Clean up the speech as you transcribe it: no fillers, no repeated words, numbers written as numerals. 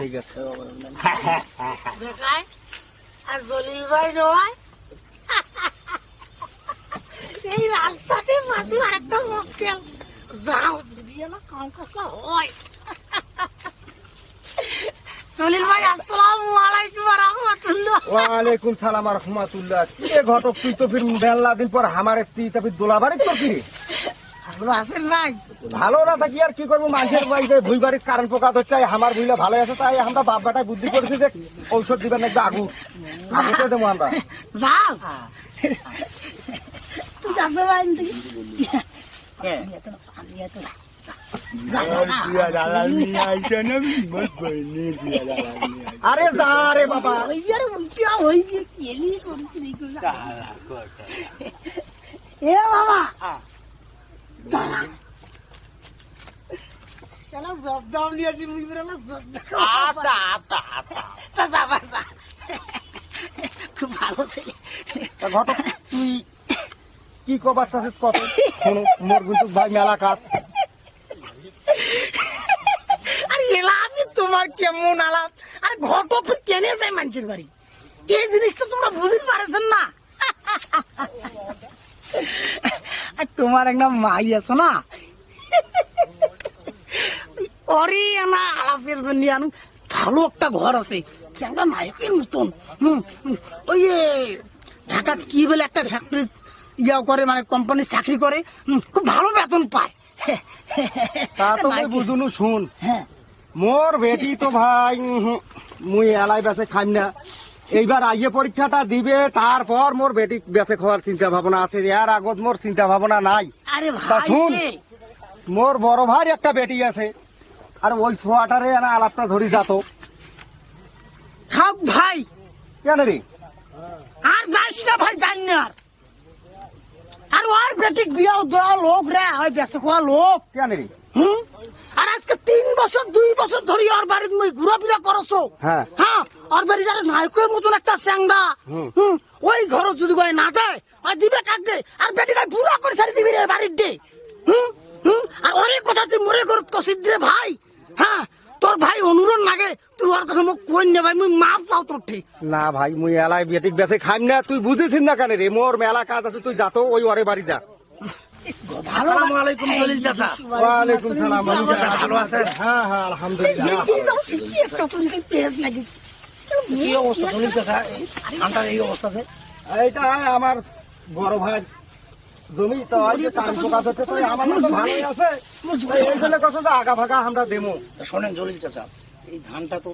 ঠিক আছে দেখায় আর জলিল ভাই নয় এই রাস্তাতে মাঝে একটা মক্কেল যাও যদি না কাম কাজটা হয়। জলিল ভাই আসসালামু আলাইকুম ওয়া রাহমাতুল্লাহ। ওয়ালাইকুম সালাম ওয়া রাহমাতুল্লাহ। এ ঘটক তুই তো ফির বেলা দিন পর আমারে তুই তো ফির দোলাবাড়ি তো কি ভালো আছেন ভাই? ভালো না থাকি আর কি করবো, মানুষের বাড়িতে ভুই বাড়ির কারণ প্রকাশ হচ্ছে, আমার ভুইলা ভালো আছে তাই আমরা বাপ বেটায় বুদ্ধি করেছি যে ঔষধ দিবেন একটু আগুতে দেবো আমরা। যাও তুই যাবে ভাই আরে যা রে বাবা, এ বাবা দাঁড়া জবদাম নিয়ে আসি মুই বেরোলা খুব ভালো ছেলে। ঘটক তুই কি কবার চাষিস কত শোনো, মোর কিন্তু ভাই মেলা কাজ। আর এলা আমি তোমার কেমন আলাপ আর ঘটক কেনে যায় মানুষের বাড়ি, এই জিনিসটা তোমরা বুঝতে পারছেন না। আর তোমার একটা মাই আছে না, অরে না আলাপের জন্য আনু ভালো একটা ঘর আছে একটা নায়কের মতন। ওই ঢাকা কি বলে একটা ফ্যাক্টরি ইয়া করে, মানে কোম্পানির চাকরি করে, খুব ভালো বেতন পায়। তা তো বুঝুনু শুন, হ্যাঁ মোর বেটি তো ভাই মুই এলাই বেঁচে খাই না, এইবার আইয়ে পরীক্ষাটা দিবে তারপর মোর বেটি বেঁচে খাওয়ার চিন্তা ভাবনা আছে, এর আগত মোর চিন্তা ভাবনা নাই। আরে তা ভাই শুন, মোর বড় ভাই একটা বেটি আছে, আর ওই সোয়াটারে আলাপটা ধরি যাতো থাক ভাই, কেন রে? আর যাস না ভাই, জানি না আর ওর বেটিক বিয়াও দেওয়া লোক রে, ওই বেঁচে খাওয়া লোক। কেন রে? আর আজকে 3 বছর 2 বছর ধরে ওর বাড়ির মই ঘুরাফিরা করছো। হ্যাঁ হ্যাঁ, ওর বাড়ি যারা নায়কের মতন একটা চ্যাংড়া, ওই ঘর যদি কয় না দেয় আর দিবে কাটবে, আর বেটিকে পুরা করে ছাড়ি দিবি রে বাড়ির ডে। আর অনেক কথা তুই মরে করত কষিদ রে ভাই। হ্যাঁ, তোর ভাই অনুরোধ লাগে তুই ওর কাছে মুখ কই নে ভাই, মুই মাপ চাও তোর ঠিক না ভাই, মুই এলাই বেটিক বেঁচে খাইম না, তুই বুঝেছিস না কেন রে? মোর মেলা কাজ আছে, তুই যাতো ওই ওরে বাড়ি যা। আসসালামু আলাইকুম জলিল চাচা। ওয়ালাইকুম সালাম। ভালো আছেন? হ্যাঁ হ্যাঁ আলহামদুলিল্লাহ। কি অবস্থা জলিল চাচা, ঠান্ডার এই অবস্থাতে? এইটা আমার বড় ভাই জমি তো এই যে কারণ প্রকাশ হচ্ছে, তো আমার তো ভালোই আছে, এই জন্য কথা যে আগা ভাগা আমরা দেবো। শোনেন জলিল চাচা, এই ধানটা তো